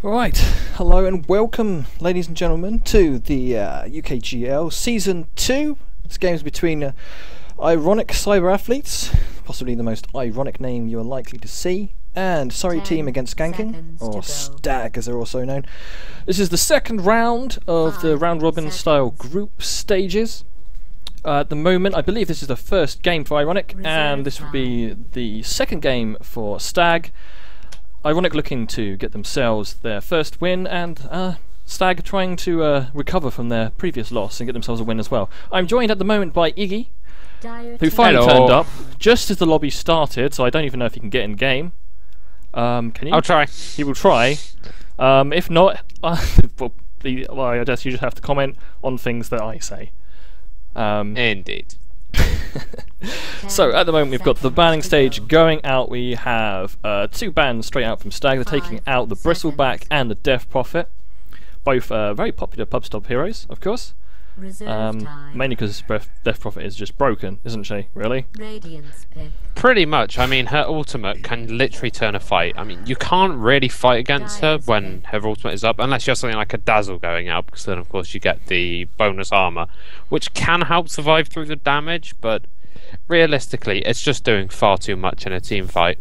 Right, hello and welcome, ladies and gentlemen, to the UKGL Season 2. This game is between ironic cyber athletes, possibly the most ironic name you are likely to see, and Surrey Team against Ganking, or STAG as they're also known. This is the second round of the round-robin style group stages. At the moment, I believe this is the first game for Ironic, and this would be the second game for STAG. Ironic looking to get themselves their first win, and STAG trying to recover from their previous loss and get themselves a win as well. I'm joined at the moment by Iggy, who finally turned up just as the lobby started, so I don't even know if he can get in game. Can you? I'll try. He will try. If not, well, I guess you just have to comment on things that I say. Indeed. So at the moment we've got the banning stage going out. We have two bans straight out from STAG. They're taking out the Bristleback and the Death Prophet, both very popular pub stop heroes, of course. Mainly because Death Prophet is just broken, isn't she? Really? Pretty much. I mean, her ultimate can literally turn a fight. I mean, you can't really fight against her when her ultimate is up, unless you have something like a Dazzle going out, because then of course you get the bonus armor, which can help survive through the damage, but realistically it's just doing far too much in a team fight.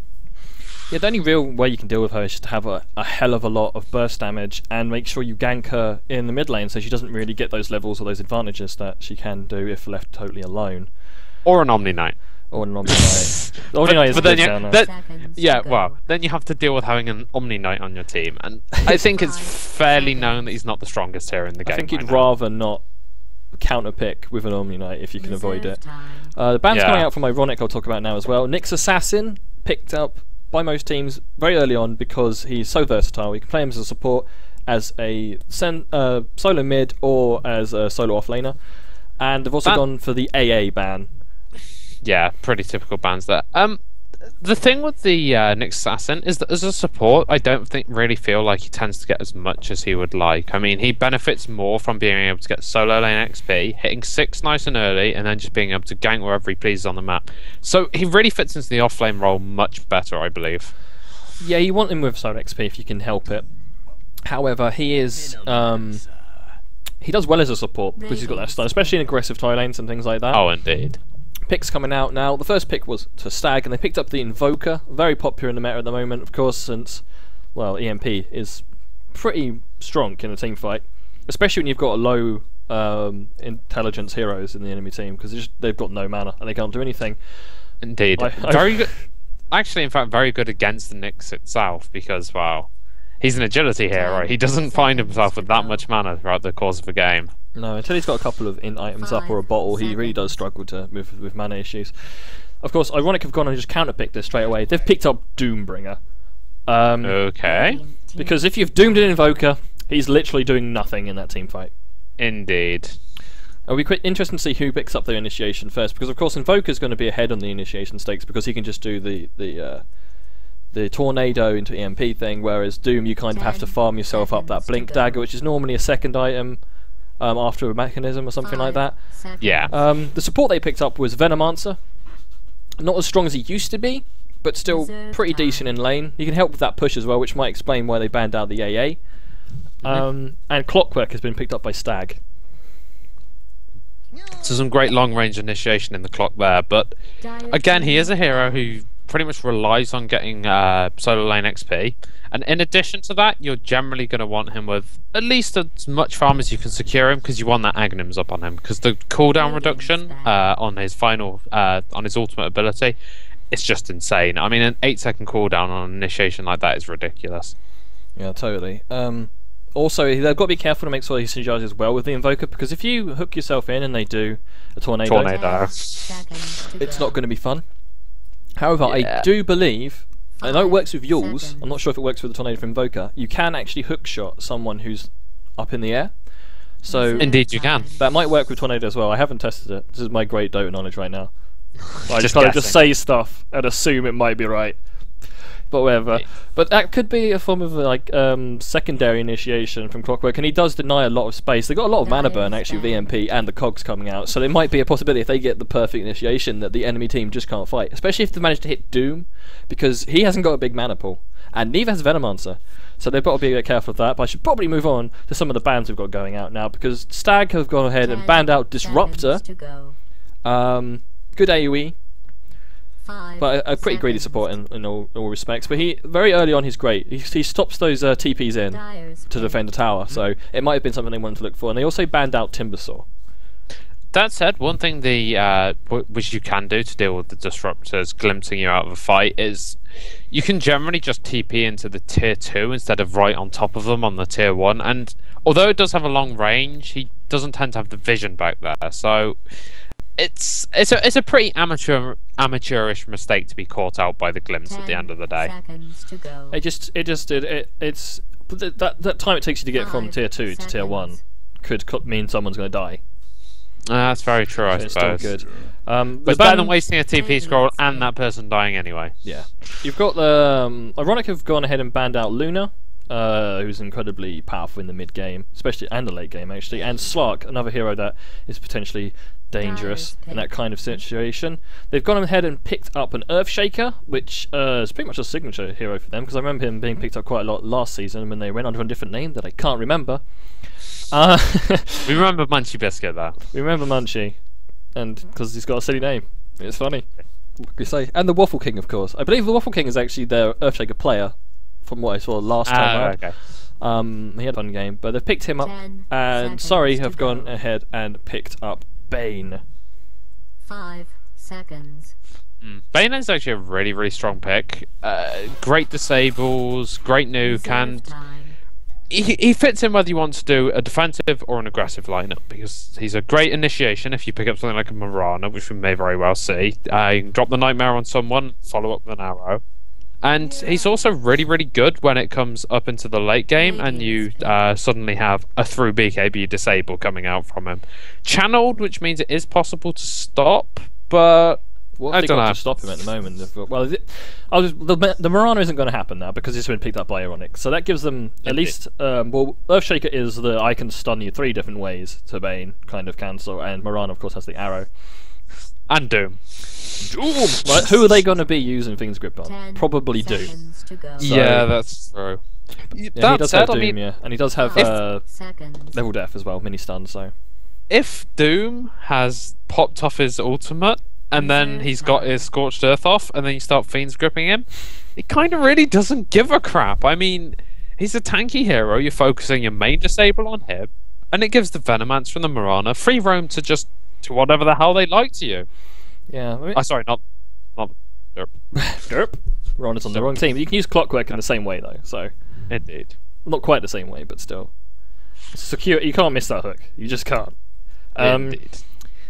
Yeah, the only real way you can deal with her is just to have a hell of a lot of burst damage and make sure you gank her in the mid lane so she doesn't really get those levels or those advantages that she can do if left totally alone. Or an Omni Knight. Or an Omni Knight. The Omni Knight is a bit down there. Yeah, well, then you have to deal with having an Omni Knight on your team, and I think it's fairly known that he's not the strongest here in the game. I think you'd rather not counter pick with an Omni Knight if you can avoid it. The band's coming out from Ironic I'll talk about now as well. Nyx Assassin, picked up by most teams very early on because he's so versatile. You can play him as a support, as a solo mid, or as a solo offlaner. And they've also gone for the AA ban. Yeah, pretty typical bans there. The thing with the Nyx Assassin is that as a support, I don't really feel like he tends to get as much as he would like. I mean, he benefits more from being able to get solo lane XP, hitting 6 nice and early, and then just being able to gank wherever he pleases on the map. So he really fits into the offlane role much better, I believe. Yeah, you want him with solo XP if you can help it. However, he is he does well as a support because he's got that style, especially in aggressive tie lanes and things like that. Oh, indeed. Picks coming out now. The first pick was to STAG, and they picked up the Invoker, very popular in the meta at the moment, of course, since, well, EMP is pretty strong in a team fight, especially when you've got a low intelligence heroes in the enemy team, because they've got no mana and they can't do anything. Indeed. Very good. Actually, in fact, very good against the Nyx itself, because, wow, he's an agility hero. He doesn't find himself with that much mana throughout the course of a game. No, until he's got a couple of items up or a bottle, he really does struggle to move with mana issues. Of course, Ironic have gone and just counter-picked this straight away. They've picked up Doombringer. Okay. Because if you've doomed an Invoker, he's literally doing nothing in that team fight. Indeed. It'll be quite interesting to see who picks up their initiation first, because of course Invoker's going to be ahead on the initiation stakes because he can just do the tornado into EMP thing, whereas Doom you kind of have to farm yourself up that Blink Dagger, which is normally a second item after a mechanism or something like that. Yeah. The support they picked up was Venomancer. Not as strong as he used to be, but still pretty decent in lane. He can help with that push as well, which might explain why they banned out the AA. And Clockwork has been picked up by STAG. So some great long-range initiation in the clock there, but again, he is a hero who pretty much relies on getting solo lane XP, and in addition to that, you're generally going to want him with at least as much farm as you can secure him, because you want that Aghanims up on him, because the cooldown reduction on his final on his ultimate ability, it's just insane. I mean, an 8-second cooldown on an initiation like that is ridiculous. Yeah, totally. Also, they've got to be careful to make sure he synergizes well with the Invoker, because if you hook yourself in and they do a tornado, it's not going to be fun. However, I do believe, I know it works with Yules, I'm not sure if it works with the Tornado for Invoker, you can actually hookshot someone who's up in the air. So indeed you can. That might work with Tornado as well. I haven't tested it. This is my great Dota knowledge right now. I just gotta say stuff and assume it might be right. But whatever. But that could be a form of like secondary initiation from Clockwork, and he does deny a lot of space. They've got a lot of mana burn actually with EMP and the cogs coming out, so there might be a possibility if they get the perfect initiation that the enemy team just can't fight, especially if they manage to hit Doom, because he hasn't got a big mana pool. and neither has Venomancer. So they've got to be a bit careful of that, but I should probably move on to some of the bans we've got going out now, because STAG have gone ahead and banned out Disruptor. Good AoE, but a pretty greedy support in all respects. But he, very early on, he's great. He stops those TPs in to defend the tower, so it might have been something they wanted to look for. And they also banned out Timbersaw. That said, one thing which you can do to deal with the disruptors glimpsing you out of a fight is you can generally just TP into the tier 2 instead of right on top of them on the tier 1. And although it does have a long range, he doesn't tend to have the vision back there. So it's a pretty amateurish mistake to be caught out by the glimpse at the end of the day. It's that time it takes you to get from tier 2 to tier 1 could mean someone's going to die. That's very true, I suppose. It's still good. But better than wasting a TP scroll and that person dying anyway. Yeah. You've got the... Ironic have gone ahead and banned out Luna, who's incredibly powerful in the mid game, especially, and the late game actually, and Slark, another hero that is potentially dangerous in that kind of situation. They've gone ahead and picked up an Earthshaker, which is pretty much a signature hero for them, because I remember him being picked up quite a lot last season when they went under a different name that I can't remember. We remember Munchie Biscuit though. We remember Munchie, and because he's got a silly name, it's funny. What can you say? And the Waffle King, of course. I believe the Waffle King is actually their Earthshaker player, from what I saw last time out. Okay. He had a fun game, but they've picked him up, and Surrey have gone ahead and picked up Bane. 5 seconds. Bane is actually a really, really strong pick. Great disables, great nuke, and he fits in whether you want to do a defensive or an aggressive lineup, because he's a great initiation if you pick up something like a Mirana, which we may very well see. You can drop the Nightmare on someone, follow up with an arrow. And he's also really, really good when it comes up into the late game and you suddenly have a through BKB disable coming out from him. Channeled, which means it is possible to stop, but I don't know. To stop him at the moment. Well, the Mirana isn't going to happen now because it's been picked up by Ironic. So that gives them at least. Well, Earthshaker is the I can stun you 3 different ways to Bane kind of cancel, and Mirana of course has the arrow. And Doom. Doom! Right, who are they going to be using Things Grip on? Probably Doom. So, yeah, that's true. Yeah, he does have Doom, yeah, and he does have Level Death as well, mini stun. So if Doom has popped off his ultimate and then he's got his Scorched Earth off, and then you start Fiends gripping him, he kind of really doesn't give a crap. I mean, he's a tanky hero. You're focusing your main disable on him, and it gives the Venomancer from the Mirana free roam to just to whatever the hell they like to you. Yeah. I mean, sorry, not Derp. Derp. Mirana's on the wrong team. You can use Clockwork in the same way though. So indeed, not quite the same way, but still. Secure. You can't miss that hook. You just can't. Indeed.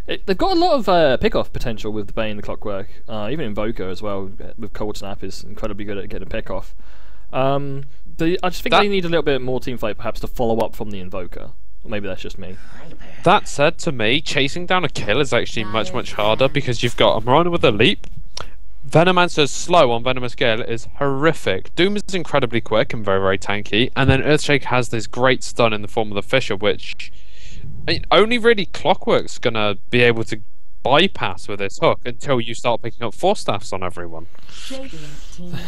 They've got a lot of pick-off potential with the Bane and the Clockwork. Even Invoker as well, with Cold Snap, is incredibly good at getting a pick-off. I just think they need a little bit more teamfight, perhaps, to follow up from the Invoker. Or maybe that's just me. That said, to me, chasing down a kill is actually much, much harder, because you've got a Mirana with a leap. Venomancer's slow on Venomous Gale is horrific. Doom is incredibly quick and very, very tanky. And then Earthshake has this great stun in the form of the Fisher, which... I mean, only really Clockwork's gonna be able to bypass with its hook until you start picking up 4 staffs on everyone.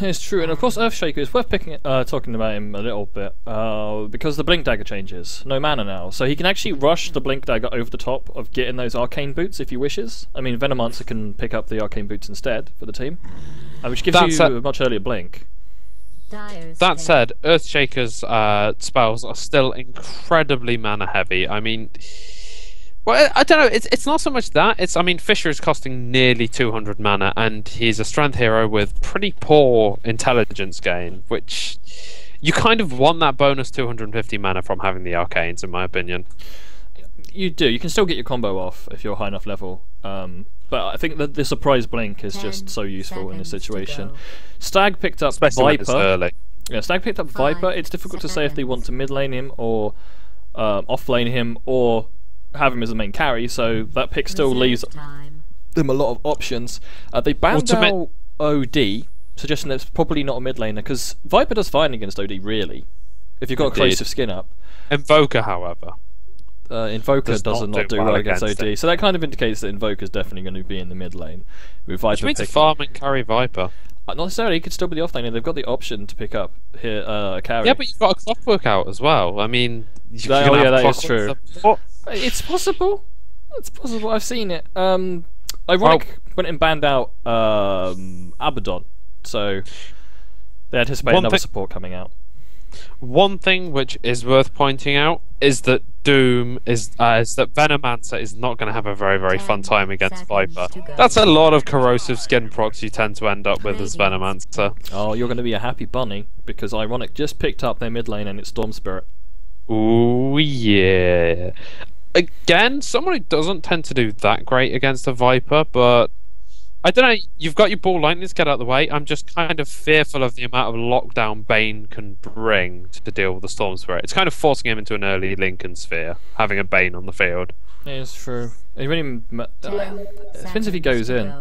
It's true, and of course Earthshaker is worth talking about him a little bit, because the Blink Dagger changes. No mana now, so he can actually rush the Blink Dagger over the top of getting those Arcane Boots if he wishes. I mean, Venomancer can pick up the Arcane Boots instead for the team, which gives you a much earlier Blink. That said, Earthshaker's spells are still incredibly mana heavy. I mean, well, I don't know. It's not so much that. I mean, Fisher is costing nearly 200 mana, and he's a strength hero with pretty poor intelligence gain, which you kind of want that bonus 250 mana from having the arcanes, in my opinion. You do. You can still get your combo off if you're high enough level. But I think that the surprise blink is just so useful in this situation. Stag picked up Viper. Yeah, Stag picked up Viper. It's difficult to say if they want to mid lane him or off lane him or have him as a main carry. So that pick still leaves them a lot of options. They banned out OD, suggesting that it's probably not a mid laner, because Viper does fine against OD really, if you've got a corrosive skin up. Invoker, however. Invoker does not do well against OD, so that kind of indicates that Invoker's definitely going to be in the mid lane. With Viper which means farm and carry Viper. Not necessarily. He could still be the offlaner. They've got the option to pick up here a carry. Yeah, but you've got a clockwork out as well. I mean, that is true. It's possible. It's possible. I've seen it. Ironic went and banned out Abaddon, so they anticipate another support coming out. One thing which is worth pointing out is that that Venomancer is not going to have a very fun time against Viper. That's a lot of corrosive skin procs you tend to end up with as Venomancer. Oh, you're going to be a happy bunny because Ironic just picked up their mid lane and it's Storm Spirit. Ooh yeah. Again, someone who doesn't tend to do that great against a Viper, but I don't know, you've got your ball line, let's get out of the way. I'm just kind of fearful of the amount of lockdown Bane can bring to deal with the Storm Spirit. It's kind of forcing him into an early Lincoln sphere, having a Bane on the field. Yeah, it's true. It really depends if he goes in.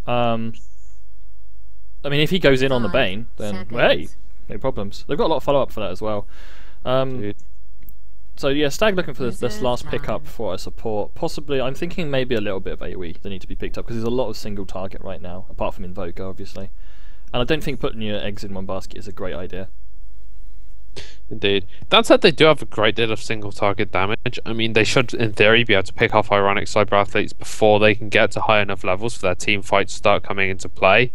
I mean, if he goes in on the Bane, then hey, no problems. They've got a lot of follow-up for that as well. So yeah, Stag looking for this last pickup for a support. Possibly, I'm thinking maybe a little bit of AoE that need to be picked up because there's a lot of single target right now, apart from Invoker, obviously. And I don't think putting your eggs in one basket is a great idea. Indeed. That said, they do have a great deal of single target damage. I mean, they should, in theory, be able to pick off Ironic Cyber Athletes before they can get to high enough levels for their team fights to start coming into play.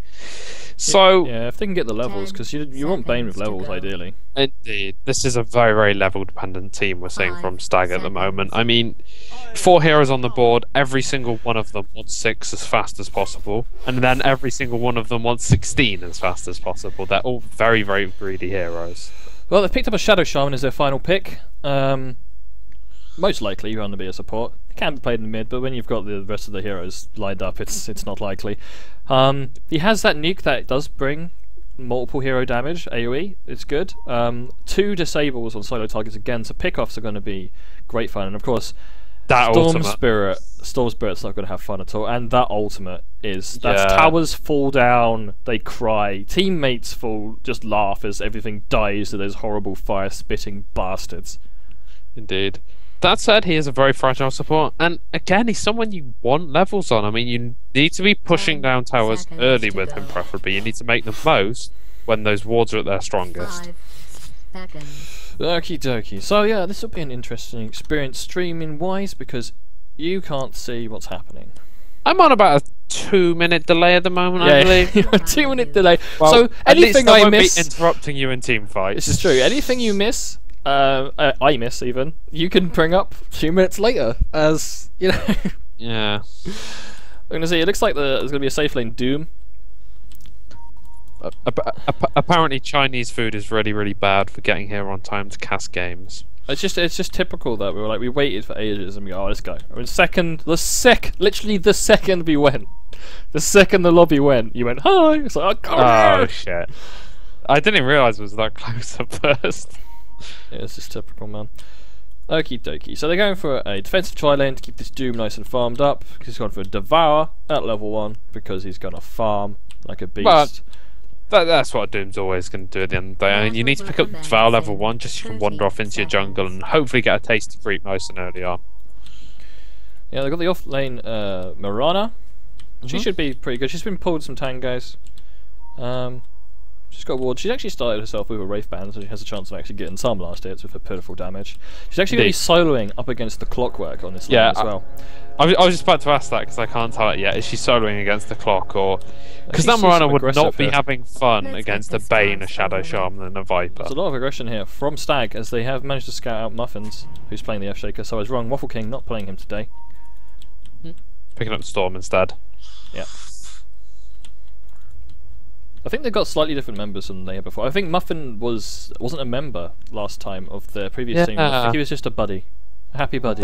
So yeah, if they can get the levels, because you want Bane with levels ideally. Indeed, this is a very level dependent team we're seeing from Stag at the moment. I mean, 4 heroes on the board, every single one of them wants 6 as fast as possible, and then every single one of them wants 16 as fast as possible. They're all very greedy heroes. Well, they've picked up a Shadow Shaman as their final pick. Most likely going to be a support. It can be played in the mid, but when you've got the rest of the heroes lined up, it's not likely. He has that nuke that does bring multiple hero damage, AoE, it's good. 2 disables on solo targets again, so pickoffs are going to be great fun, and of course that Storm Spirit's not going to have fun at all, and that ultimate is, towers fall down, they cry, teammates fall, just laugh as everything dies to those horrible fire spitting bastards. Indeed. That said, he is a very fragile support, and again, he's someone you want levels on. I mean, you need to be pushing down towers early with him, preferably. You need to make them most when those wards are at their strongest. Okie dokie. So yeah, this will be an interesting experience streaming-wise, because you can't see what's happening. I'm on about a 2-minute delay at the moment, I believe. A 2-minute delay. Well, so anything I miss, be interrupting you in team fights. This is true. Anything you miss, I miss even, you can bring up 2 minutes later, as you know. Yeah. I'm gonna see. It looks like there's gonna be a safe lane Doom. Apparently, Chinese food is really bad for getting here on time to cast games. It's just typical that we waited for ages and we go, oh, let's go. I mean, literally the second we went, the second the lobby went, you went hi. It's like, oh shit! I didn't even realise it was that close at first. Yeah, it's just typical, man. Okie dokie. So they're going for a defensive tri-lane to keep this Doom nice and farmed up. He's gone for a Devour at level 1 because he's gonna farm like a beast. But that's what Doom's always going to do at the end of the day. I mean, you need to pick up Devour level 1 just so you can wander off into your jungle and hopefully get a tasty creep nice and early on. Yeah, they've got the off lane Mirana. She should be pretty good. She's been pulled some tangos. She's got a ward. She's actually started herself with a Wraith Band, so she has a chance of actually getting some last hits with her pitiful damage. She's actually going to be soloing up against the Clockwork on this lane as well. I was just about to ask that because I can't tell it yet. Is she soloing against the clock, or because that Mirana would not be having fun against a Bane, a Shadow Shaman, and a Viper? There's a lot of aggression here from Stag, as they have managed to scout out Muffins, who's playing the F-Shaker. So I was wrong. Waffle King not playing him today. Picking up Storm instead. Yeah. I think they've got slightly different members than they had before. I think Muffin wasn't a member last time of the previous team. I think he was just a buddy. A happy buddy.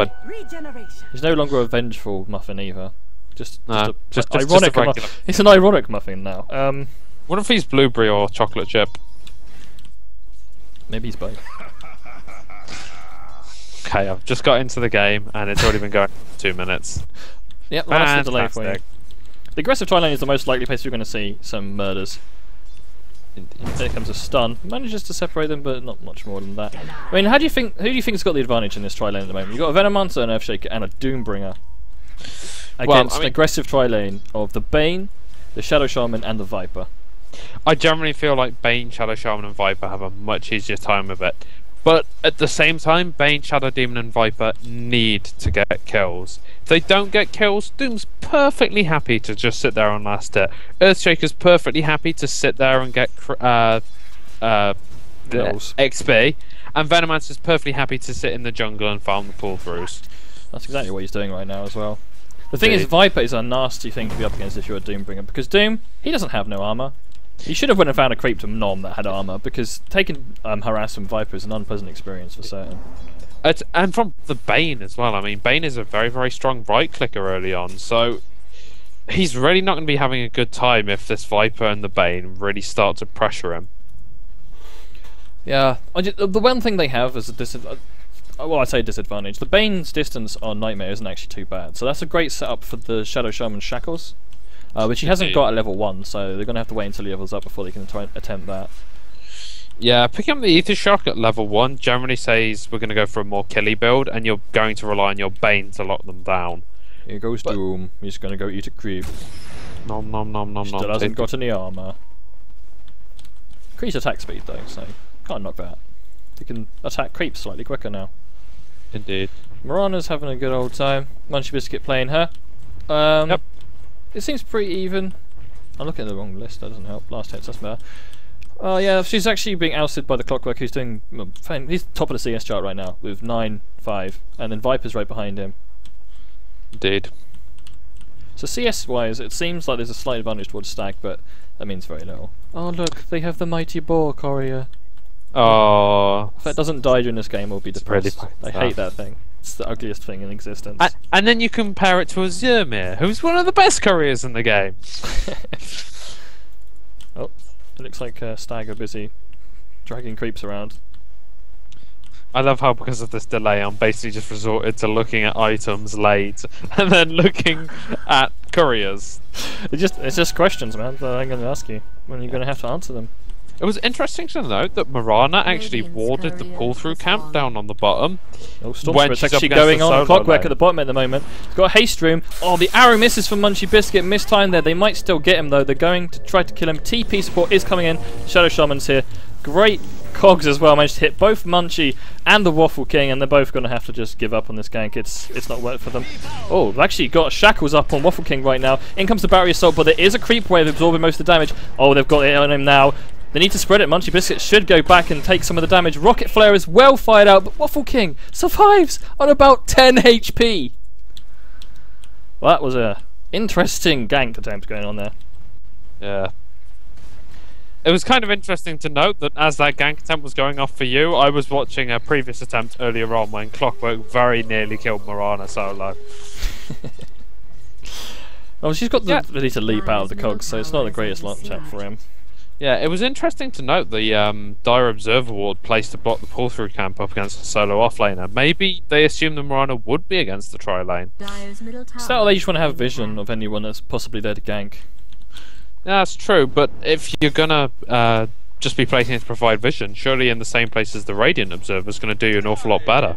He's no longer a vengeful Muffin either. Just ironic. It's an ironic Muffin now. What if he's blueberry or chocolate chip? Maybe he's both. Okay, I've just got into the game and it's already been going for 2 minutes. Yep, that's the delay for you. The aggressive tri-lane is the most likely place you're going to see some murders. There comes a stun. Manages to separate them, but not much more than that. I mean, who do you think's got the advantage in this tri-lane at the moment? You've got a Venomancer, an Earthshaker, and a Doombringer against an aggressive tri-lane of the Bane, the Shadow Shaman, and the Viper. I generally feel like Bane, Shadow Shaman, and Viper have a much easier time with it. But at the same time, Bane, Shadow Demon, and Viper need to get kills. If they don't get kills, Doom's perfectly happy to just sit there and last it. Earthshaker's perfectly happy to sit there and get XP. And Venomancer's perfectly happy to sit in the jungle and farm the pull-throughs. That's exactly what he's doing right now as well. The thing is, Viper is a nasty thing to be up against if you're a Doombringer, because Doom, he doesn't have no armor. He should have went and found a creep to Nom that had armor, because taking harass from Viper is an unpleasant experience for certain. And from the Bane as well. I mean, Bane is a very, very strong right clicker early on, so he's really not going to be having a good time if this Viper and the Bane really start to pressure him. Yeah, the one thing they have is a disadvantage. Well, I say disadvantage. The Bane's distance on Nightmare isn't actually too bad, so that's a great setup for the Shadow Shaman Shackles. Which he hasn't got at level 1, so they're going to have to wait until he levels up before they can try and attempt that. Yeah, picking up the Ether Shock at level 1 generally says we're going to go for a more killy build, and you're going to rely on your Bane to lock them down. Here goes Doom. He's going to go eat a creep. Nom nom nom nom nom. Still hasn't got any armor. Increased attack speed though, so can't knock that. He can attack creeps slightly quicker now. Indeed. Mirana's having a good old time. Munchie Biscuit playing her. Yep. It seems pretty even. I'm looking at the wrong list, that doesn't help. Last hits, doesn't matter. Oh yeah, she's actually being ousted by the Clockwork, who's doing fine. He's top of the CS chart right now with 9-5, and then Viper's right behind him. Indeed. So CS wise, it seems like there's a slight advantage towards Stag, but that means very little. Oh look, they have the mighty boar courier. Oh. If that doesn't die during this game, we'll be depressed. Really I hate that thing. It's the ugliest thing in existence. And then you compare it to a Zermir, who's one of the best couriers in the game. Oh, it looks like Stag are busy dragging creeps around. I love how because of this delay I'm basically just resorted to looking at items laid and then looking at couriers. It's just questions, man, that I'm going to ask you when you're going to have to answer them. It was interesting to note that Mirana actually warded the pull-through camp down on the bottom. Oh, Stormspirit's actually going on. Clockwork at the bottom at the moment. He's got a haste room. Oh, the arrow misses from Munchie Biscuit. Missed time there. They might still get him though. They're going to try to kill him. TP support is coming in. Shadow Shaman's here. Great cogs as well. Managed to hit both Munchie and the Waffle King, and they're both going to have to just give up on this gank. It's not worked for them. Oh, they've actually got shackles up on Waffle King right now. In comes the Battery Assault, but there is a creep wave absorbing most of the damage. Oh, they've got it on him now. They need to spread it. Munchie Biscuit should go back and take some of the damage. Rocket Flare is well fired out, but Waffle King survives on about 10 HP. Well, that was a interesting gank attempt going on there. Yeah. It was kind of interesting to note that as that gank attempt was going off for you, I was watching a previous attempt earlier on when Clockwork very nearly killed Mirana solo. Well, she's got the ability to leap out of the cogs, so it's not the greatest launch out for him. Yeah, it was interesting to note the Dire Observer ward placed to block the pull-through camp up against the solo offlaner. Maybe they assumed the Mirana would be against the tri-lane. So they just want to have vision of anyone that's possibly there to gank. Yeah, that's true, but if you're gonna just be placing it to provide vision, surely in the same place as the Radiant Observer is going to do you an awful lot better.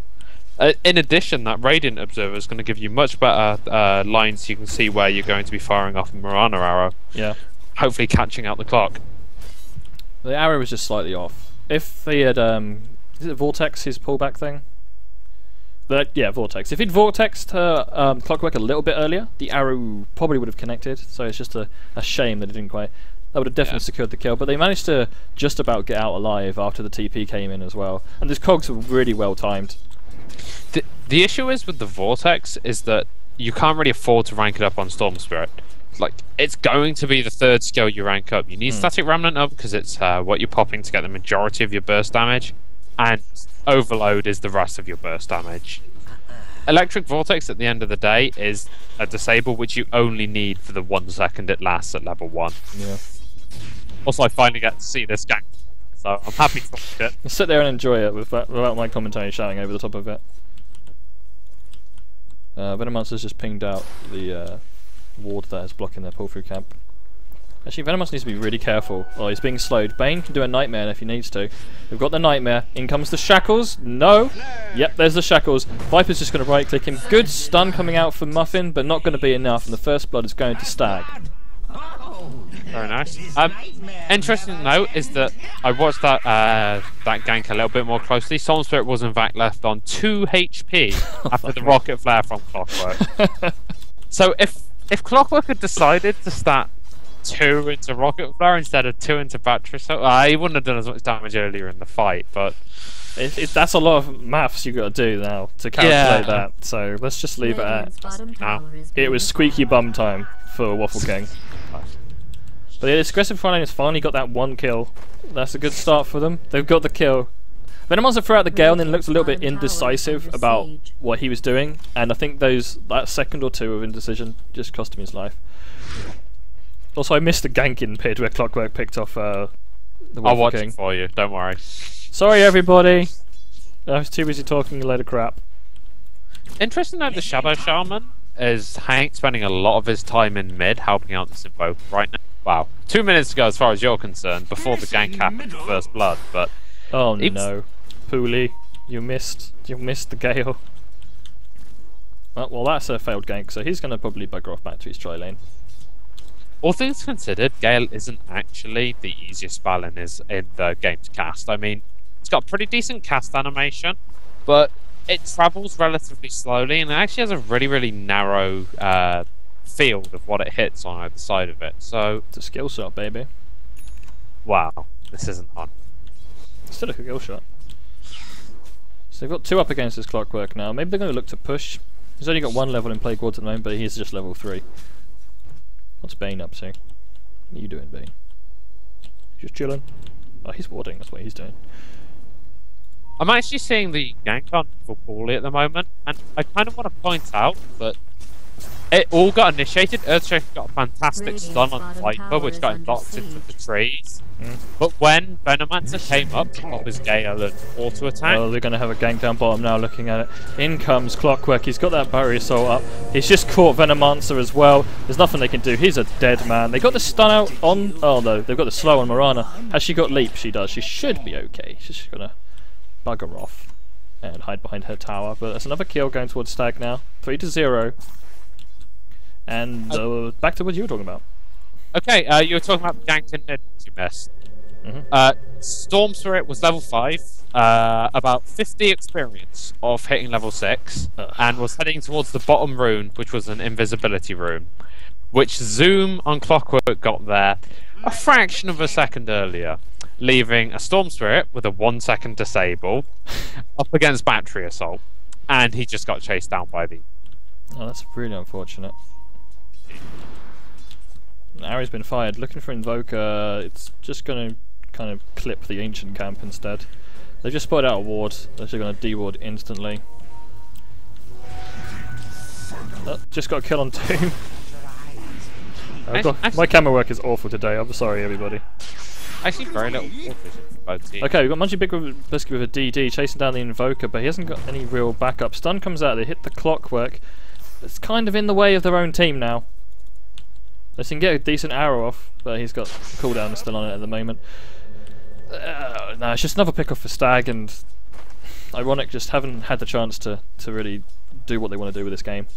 In addition, that Radiant Observer is going to give you much better lines so you can see where you're going to be firing off a Mirana arrow. Yeah. Hopefully catching out the clock. The arrow was just slightly off. If they had, is it Vortex, his pullback thing? Yeah, Vortex. If he'd Vortexed her Clockwork a little bit earlier, the arrow probably would have connected, so it's just a shame that it didn't quite. That would have definitely secured the kill, but they managed to just about get out alive after the TP came in as well. And these cogs were really well timed. The issue is with the Vortex is that you can't really afford to rank it up on Storm Spirit. Like, it's going to be the third skill you rank up. You need Static Remnant up because it's what you're popping to get the majority of your burst damage, and Overload is the rest of your burst damage. Electric Vortex at the end of the day is a disable which you only need for the 1 second it lasts at level 1. Yeah. Also, I finally get to see this gang, so I'm happy to watch it. Sit there and enjoy it without my commentary shouting over the top of it. Venomancer's just pinged out the ward that is blocking their pull-through camp. Actually, Venomancer needs to be really careful. Oh, he's being slowed. Bane can do a Nightmare if he needs to. We've got the Nightmare. In comes the Shackles. No! Yep, there's the Shackles. Viper's just going to right-click him. Good stun coming out from Muffin, but not going to be enough, and the first blood is going to Stag. Very nice. Interesting to note is that I watched that that gank a little bit more closely. Soul Spirit was in fact left on 2 HP after the rocket flare from Clockwork. So if Clockwork had decided to start 2 into rocket flare instead of 2 into battery, so he wouldn't have done as much damage earlier in the fight. But that's a lot of maths you got to do now to calculate that. So let's just leave it at. It was squeaky bum time for Waffle King. But yeah, this aggressive front line has finally got that 1 kill. That's a good start for them. They've got the kill. Venomancer threw out the Gale and then looked a little bit indecisive about what he was doing, and I think that second or 2 of indecision just cost him his life. Also, I missed the ganking pid where Clockwork picked off the Waffle King. I'll watch it for you, don't worry. Sorry everybody, I was too busy talking a load of crap. Interesting that the Shadow Shaman is spending a lot of his time in mid helping out this Invoker right now. Wow, 2 minutes ago as far as you're concerned, before the gank happened, First Blood, but... Oh no, Pooley, you missed the Gale. Well, that's a failed gank, so he's going to probably bugger off back to his tri lane. All things considered, Gale isn't actually the easiest spell in the game to cast. I mean, it's got pretty decent cast animation, but it travels relatively slowly, and it actually has a really, really narrow field of what it hits on either side of it. So it's a skill shot, baby. Wow, this isn't fun. Still a skill shot. So they've got 2 up against this Clockwork now. Maybe they're going to look to push. He's only got 1 level in Plague Ward at the moment, but he's just level 3. What's Bane up to? What are you doing, Bane? Just chilling. Oh, he's warding. That's what he's doing. I'm actually seeing the gank on for poorly at the moment, and I kind of want to point out that it all got initiated. Earthshake got a fantastic stun on Viper, which got him locked into the trees. But when Venomancer came up to pop his Gale and auto attack... Oh, they're going to have a gank down bottom now, looking at it. In comes Clockwork. He's got that Barrier Assault up. He's just caught Venomancer as well. There's nothing they can do. He's a dead man. They got the stun out on... Oh no, they've got the slow on Morana. Has she got leap? She does. She should be okay. She's just going to bugger off and hide behind her tower. But that's another kill going towards Stag now. 3-0. And back to what you were talking about. Okay, you were talking about gank in mid, you missed. Storm Spirit was level 5, about 50 experience of hitting level 6, and was heading towards the bottom rune, which was an invisibility rune, which Zoom on Clockwork got there a fraction of a second earlier, leaving a Storm Spirit with a 1-second disable up against Battery Assault, and he just got chased down by the... Oh, that's really unfortunate. Arrow's been fired. Looking for Invoker. It's just going to kind of clip the Ancient camp instead. They've just spotted out a ward. They're going to de-ward instantly. Just got a kill on Doom. My camera work is awful today. I'm sorry, everybody. Actually, very little vision for both teams. Okay, we've got Munchy Big Biscuit with a DD chasing down the Invoker, but he hasn't got any real backup. Stun comes out. They hit the Clockwork. It's kind of in the way of their own team now. They can get a decent arrow off, but he's got cooldown still on it at the moment. No, it's just another pick-off for Stag, and Ironic just haven't had the chance to really do what they want to do with this game.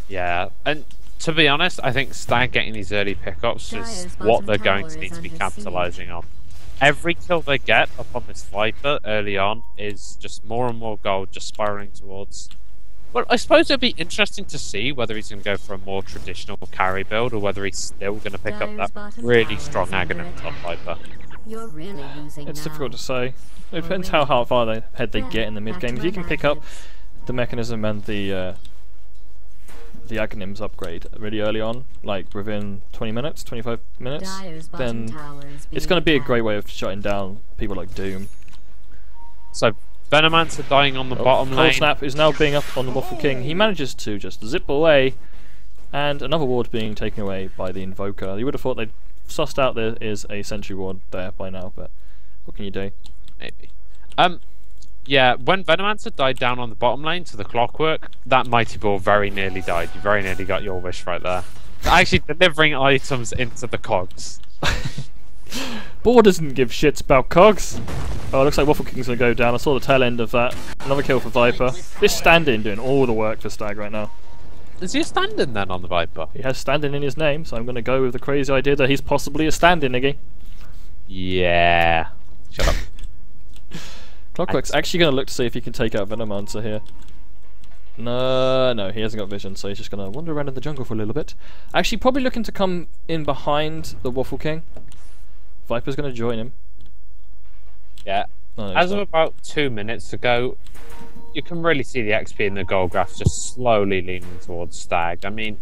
Yeah, and to be honest, I think Stag getting these early pickups is what they're going to need to be capitalising on. Every kill they get upon this Viper early on is just more and more gold just spiralling towards... Well, I suppose it'd be interesting to see whether he's going to go for a more traditional carry build or whether he's still going to pick up that really strong Aghanim on Viper. It's difficult to say. It depends how far ahead they get in the mid game. If you can pick up the mechanism and the Aghanim's upgrade really early on, like within 20 minutes, 25 minutes, then it's going to be a great way of shutting down people like Doom. So Venomancer dying on the bottom lane. Cold Snap is now being up on the Waffle King. He manages to just zip away, and another ward being taken away by the Invoker. You would have thought they'd sussed out there is a sentry ward there by now, but what can you do? Maybe. Yeah, when Venomancer died down on the bottom lane to the Clockwork, that Mighty Ball very nearly died. You very nearly got your wish right there. Actually delivering items into the cogs. Ball doesn't give shits about cogs. Oh, it looks like Waffle King's going to go down. I saw the tail end of that. Another kill for Viper. This stand-in doing all the work for Stag right now. Is he a stand-in then on the Viper? He has standing in his name, so I'm going to go with the crazy idea that he's possibly a stand-in, Iggy. Yeah. Shut up. Clockwork's actually going to look to see if he can take out Venomancer here. No, he hasn't got vision, so he's just going to wander around in the jungle for a little bit. Actually, probably looking to come in behind the Waffle King. Viper's going to join him. Yeah. No, As of about 2 minutes ago, you can really see the XP in the goal graph just slowly leaning towards Stag. I mean,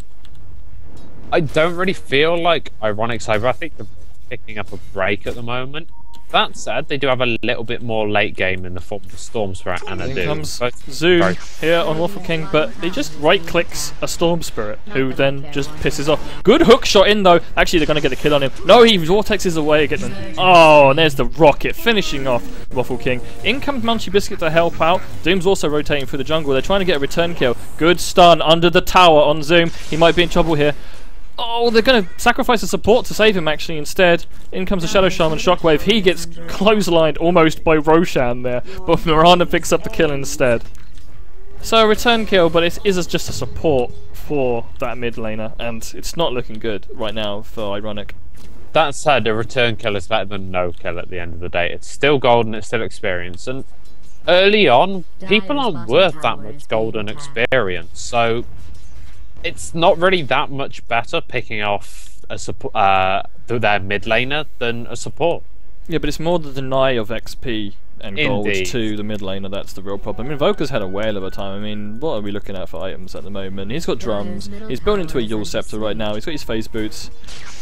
I don't really feel like Ironic Cyber. I think they're picking up a break at the moment. That said, they do have a little bit more late game in the form of the Storm Spirit and a Here Doom. comes Zoom here on Waffle King, but he just right-clicks a Storm Spirit, who then just pisses off. Good hook shot in, though. Actually, they're going to get the kill on him. No, he vortexes away again. Oh, and there's the rocket finishing off Waffle King. In comes Munchie Biscuit to help out. Doom's also rotating through the jungle. They're trying to get a return kill. Good stun under the tower on Zoom. He might be in trouble here. Oh, they're going to sacrifice the support to save him, actually, instead. In comes the Shadow Shaman Shockwave. He gets clotheslined almost by Roshan there, but Miranda picks up the kill instead. So, a return kill, but it is just a support for that mid laner, and it's not looking good right now for Ironic. That said, a return kill is better than no kill at the end of the day. It's still golden, it's still experience, and early on, people aren't worth that much golden experience, so it's not really that much better picking off a their mid laner than a support. Yeah, but it's more the deny of XP and gold Indeed. to the mid laner that's the real problem. I mean, Voka's had a whale of a time. I mean, what are we looking at for items at the moment? He's got drums. He's built into a Yule Scepter right now. He's got his phase boots.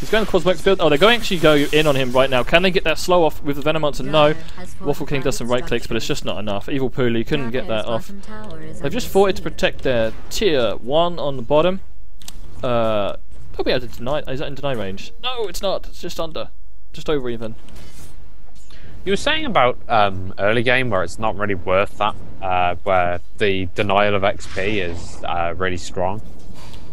He's going to Cosmetics build. Oh, they're going to actually go in on him right now. Can they get that slow off with the Venomancer? No. Waffle King does some right clicks, but it's just not enough. Evil Pooley couldn't get that off. They've just fought it to protect their tier 1 on the bottom. Probably out of deny. Is that in deny range? No, it's not. It's just under. Just over even. You were saying about early game where it's not really worth that, where the denial of XP is really strong.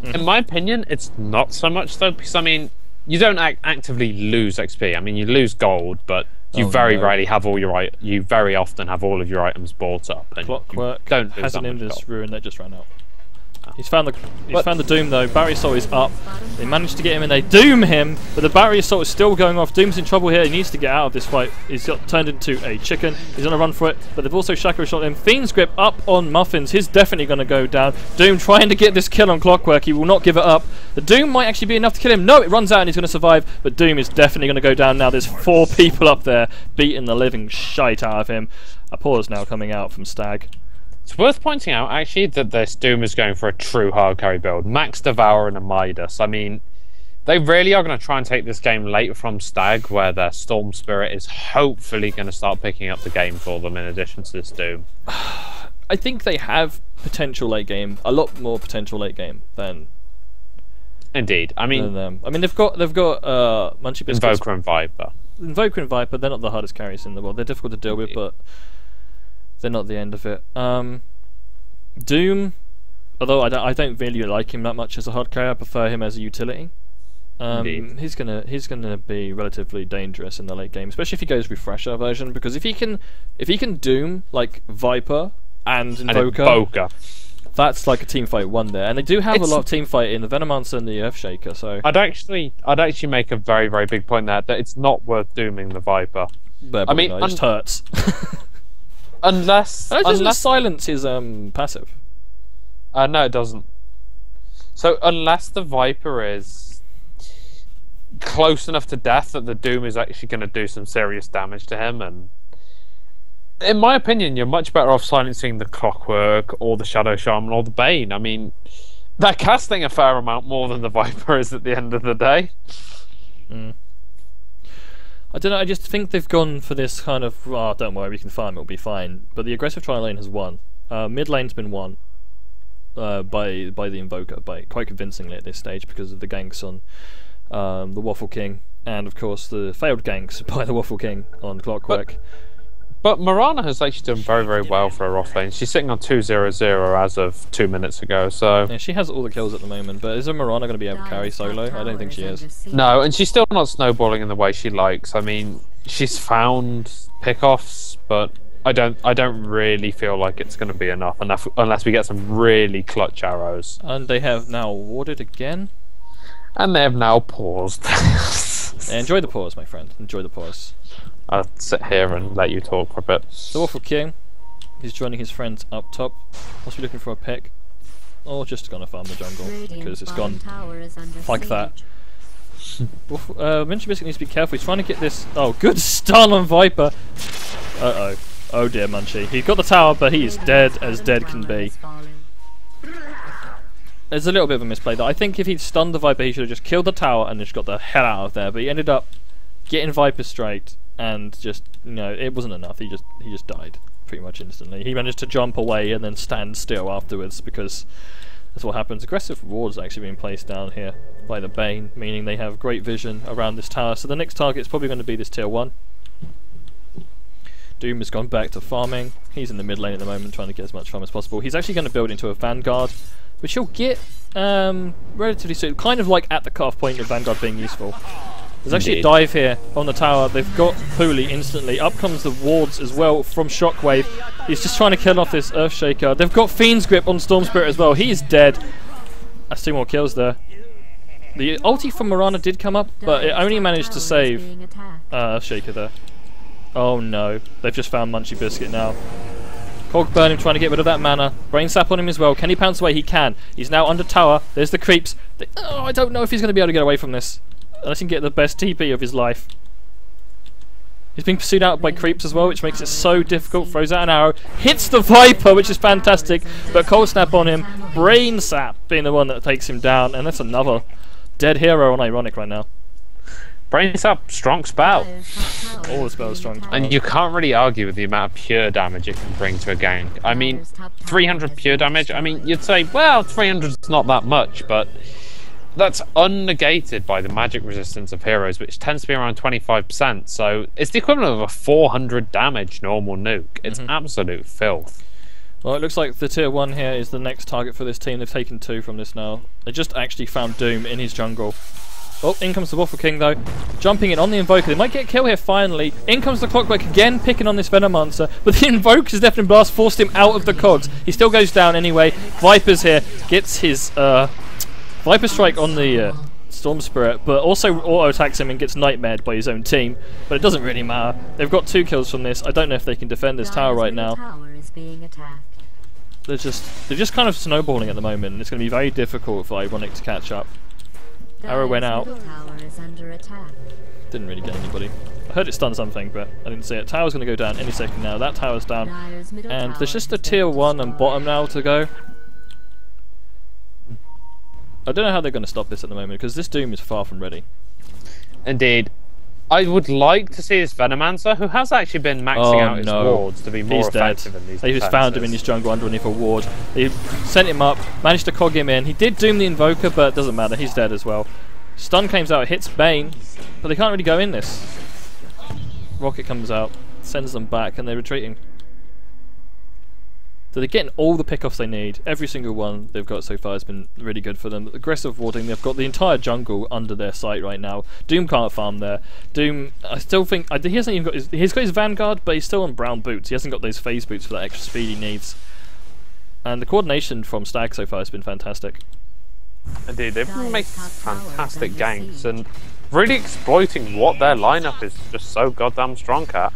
In my opinion, it's not so much though, because I mean, you don't actively lose XP. I mean, you lose gold, but you rarely have all your you very often have all of your items bought up. And Clockwork don't lose hasn't that in much this gold. ruin that just ran out. He's found the Doom though. Barrier Assault is up. They managed to get him and they doom him, but the Barrier Assault is still going off. Doom's in trouble here. He needs to get out of this fight. He's got turned into a chicken. He's on a run for it, but they've also Chakra shot him. Fiend's Grip up on Muffins. He's definitely going to go down. Doom trying to get this kill on Clockwork. He will not give it up. The Doom might actually be enough to kill him. No, it runs out and he's going to survive, but Doom is definitely going to go down now. There's 4 people up there beating the living shite out of him. A pause now coming out from Stag. It's worth pointing out, actually, that this Doom is going for a true hard carry build. Max Devour and a Midas. I mean, they really are going to try and take this game late from Stag, where their Storm Spirit is hopefully going to start picking up the game for them in addition to this Doom. I think they have potential late game, a lot more potential late game than. Indeed. I mean, I mean they've got Munchie Biscuits, Invoker and Viper. Invoker and Viper. They're not the hardest carries in the world. They're difficult to deal with, but they're not the end of it. Doom, although I don't really like him that much as a hard carry, I prefer him as a utility. He's gonna be relatively dangerous in the late game, especially if he goes Refresher version, because if he can Doom like Viper and Invoker, that's like a team fight one there. And they do have a lot of team fight in the Venomancer and the Earthshaker. So I'd actually make a very, very big point there that it's not worth dooming the Viper. I mean, it just hurts. Unless silence is passive. No, it doesn't. So unless the Viper is close enough to death that the Doom is actually going to do some serious damage to him, and in my opinion, you're much better off silencing the Clockwork or the Shadow Shaman or the Bane. I mean, they're casting a fair amount more than the Viper is at the end of the day. I don't know, I just think they've gone for this kind of, oh, don't worry, we can farm, it'll be fine. But the aggressive trial lane has won. Mid lane's been won by the Invoker, quite convincingly at this stage, because of the ganks on the Waffle King, and of course the failed ganks by the Waffle King on Clockwork. But Mirana has actually done very, very well for her off lane. She's sitting on 2-0-0 as of 2 minutes ago, so... Yeah, she has all the kills at the moment, but is a Mirana going to be able to carry solo? I don't think she is. No, and she's still not snowballing in the way she likes. I mean, she's found pickoffs, but I don't really feel like it's going to be enough unless we get some really clutch arrows. And they have now warded again. And they have now paused. Enjoy the pause, my friend. Enjoy the pause. I'll sit here and let you talk for a bit. The Waffle King, he's joining his friends up top. Must be looking for a pick. Or just gonna farm the jungle, because it's gone like that. Minch Biscuit needs to be careful, he's trying to get this... Oh, good stun on Viper! Uh-oh. Oh dear, Munchie. He got the tower, but he is dead as dead can be. There's a little bit of a misplay there. I think if he'd stunned the Viper, he should have just killed the tower and just got the hell out of there. But he ended up getting Viper straight, and just, you know, it wasn't enough. He just died pretty much instantly. He managed to jump away and then stand still afterwards, because that's what happens. Aggressive wards actually being placed down here by the Bane, meaning they have great vision around this tower. So the next target is probably going to be this tier 1. Doom has gone back to farming. He's in the mid lane at the moment, trying to get as much farm as possible. He's actually going to build into a Vanguard, which he'll get relatively soon, kind of like at the cutoff point of Vanguard being useful. There's actually a dive here on the tower. They've got Hooli instantly. Up comes the wards as well from Shockwave. He's just trying to kill off this Earthshaker. They've got Fiend's Grip on Storm Spirit as well. He is dead. That's 2 more kills there. The ulti from Mirana did come up, but it only managed to save Earthshaker there. Oh no, they've just found Munchie Biscuit now. Cog Burning trying to get rid of that mana. Brain Sap on him as well. Can he pounce away? He can. He's now under tower. There's the creeps. I don't know if he's going to be able to get away from this. Unless he can get the best TP of his life. He's being pursued out by creeps as well, which makes it so difficult. Throws out an arrow. Hits the Viper, which is fantastic. But Cold Snap on him. Brain Sap being the one that takes him down. And that's another dead hero on Ironic right now. Brain Sap, strong spell. All the spells strong. And you can't really argue with the amount of pure damage it can bring to a gank. I mean, 300 pure damage, I mean, you'd say, well, 300 is not that much, but that's unnegated by the magic resistance of heroes, which tends to be around 25%, so it's the equivalent of a 400 damage normal nuke. It's absolute filth. Well, it looks like the tier 1 here is the next target for this team. They've taken 2 from this now. They just actually found Doom in his jungle. Oh, in comes the Waffle King though, jumping in on the Invoker. They might get a kill here finally. In comes the Clockwork again, picking on this Venomancer, but the Invoker's Deafening Blast forced him out of the cogs. He still goes down anyway. Viper's here, gets his Viper Strike on the Storm Spirit, but also auto-attacks him and gets nightmared by his own team. But it doesn't really matter. They've got 2 kills from this. I don't know if they can defend this tower right now. They're just kind of snowballing at the moment, and it's going to be very difficult for Ironic to catch up. Arrow went out. Didn't really get anybody. I heard it stun something, but I didn't see it. Tower's going to go down any second now. That tower's down. And there's just a tier 1 and bottom now to go. I don't know how they're going to stop this at the moment, because this Doom is far from ready. Indeed. I would like to see this Venomancer, who has actually been maxing out his wards to be more effective in these They just found him in his jungle underneath a ward. They sent him up, managed to cog him in. He did doom the Invoker, but it doesn't matter. He's dead as well. Stun comes out, hits Bane, but they can't really go in this. Rocket comes out, sends them back, and they're retreating. So they're getting all the pickoffs they need. Every single one they've got so far has been really good for them. Aggressive warding, they've got the entire jungle under their sight right now. Doom can't farm there. Doom, I still think, he hasn't even got he's got his Vanguard, but he's still on brown boots. He hasn't got those phase boots for that extra speed he needs. And the coordination from Stag so far has been fantastic. Indeed, they've been making fantastic ganks and really exploiting what their lineup is just so goddamn strong at.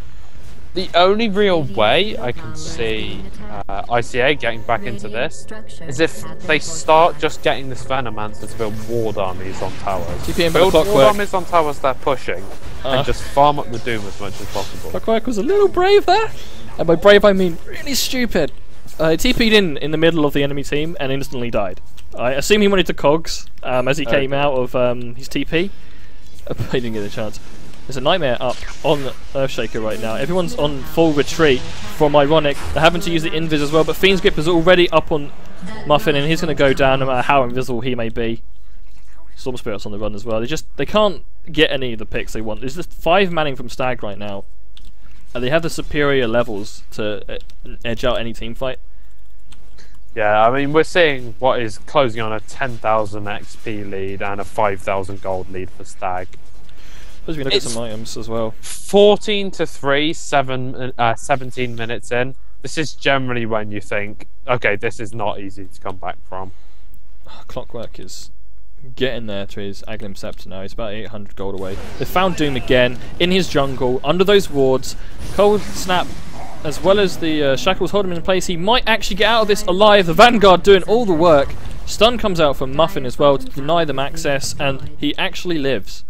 The only real way I can see ICA getting back into this is if they start just getting this Venomancer to build ward armies on towers. Build ward armies on towers they're pushing, and just farm up the Doom as much as possible. Clockwork was a little brave there, and by brave I mean really stupid. He TP'd in the middle of the enemy team and instantly died. I assume he wanted to cogs as he came out of his TP, but he didn't get a chance. There's a Nightmare up on Earthshaker right now. Everyone's on full retreat from Ironic. They're having to use the Invis as well, but Fiend's Grip is already up on Muffin, and he's going to go down no matter how invisible he may be. Storm Spirit's on the run as well. They can't get any of the picks they want. There's just 5 manning from Stag right now, and they have the superior levels to edge out any team fight. Yeah, I mean, we're seeing what is closing on a 10,000 XP lead and a 5,000 gold lead for Stag. Suppose we look at some items as well. 14 to 3, 17 minutes in. This is generally when you think, okay, this is not easy to come back from. Clockwork is getting there to his Aglim Scepter now. He's about 800 gold away. They found Doom again in his jungle under those wards. Cold Snap, as well as the shackles, hold him in place. He might actually get out of this alive. The Vanguard doing all the work. Stun comes out from Muffin as well to deny them access, and he actually lives.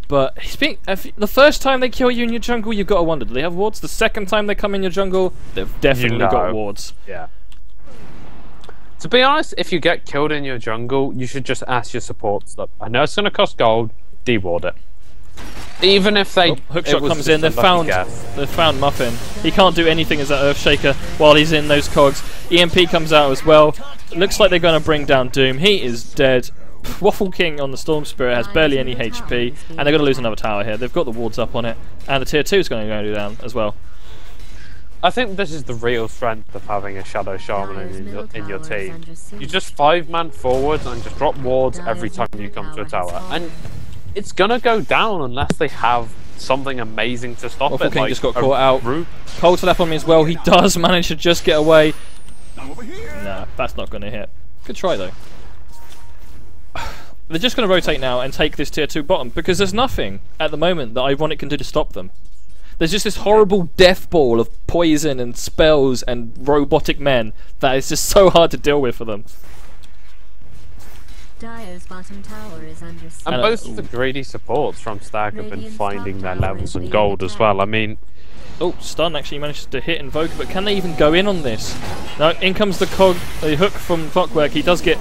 But the first time they kill you in your jungle, you've got to wonder, do they have wards? The second time they come in your jungle, they've definitely got wards. Yeah. To be honest, if you get killed in your jungle, you should just ask your supports that I know it's going to cost gold, deward it. Even if they hookshot comes in, they've found Muffin. He can't do anything as that Earthshaker while he's in those cogs. EMP comes out as well. Looks like they're going to bring down Doom. He is dead. Waffle King on the Storm Spirit has barely any HP, and they're going to lose another tower here. They've got the wards up on it, and the tier 2 is going to go down as well. I think this is the real strength of having a Shadow Shaman in your team. You just 5-man forwards and just drop wards every time you come to a tower, and it's going to go down unless they have something amazing to stop Waffle it. King like just got caught out. Cold Slap on me as well. He does manage to just get away. Nah, that's not going to hit. Good try though. They're just going to rotate now and take this tier 2 bottom because there's nothing at the moment that Ironic can do to stop them. There's just this horrible death ball of poison and spells and robotic men that is just so hard to deal with for them. Dire's bottom tower is under siege. And both of the greedy supports from Stag have been finding their levels in gold as well. I mean... Oh, Stun actually managed to hit Invoker, but can they even go in on this? Now, in comes the hook from Clockwork. He does get...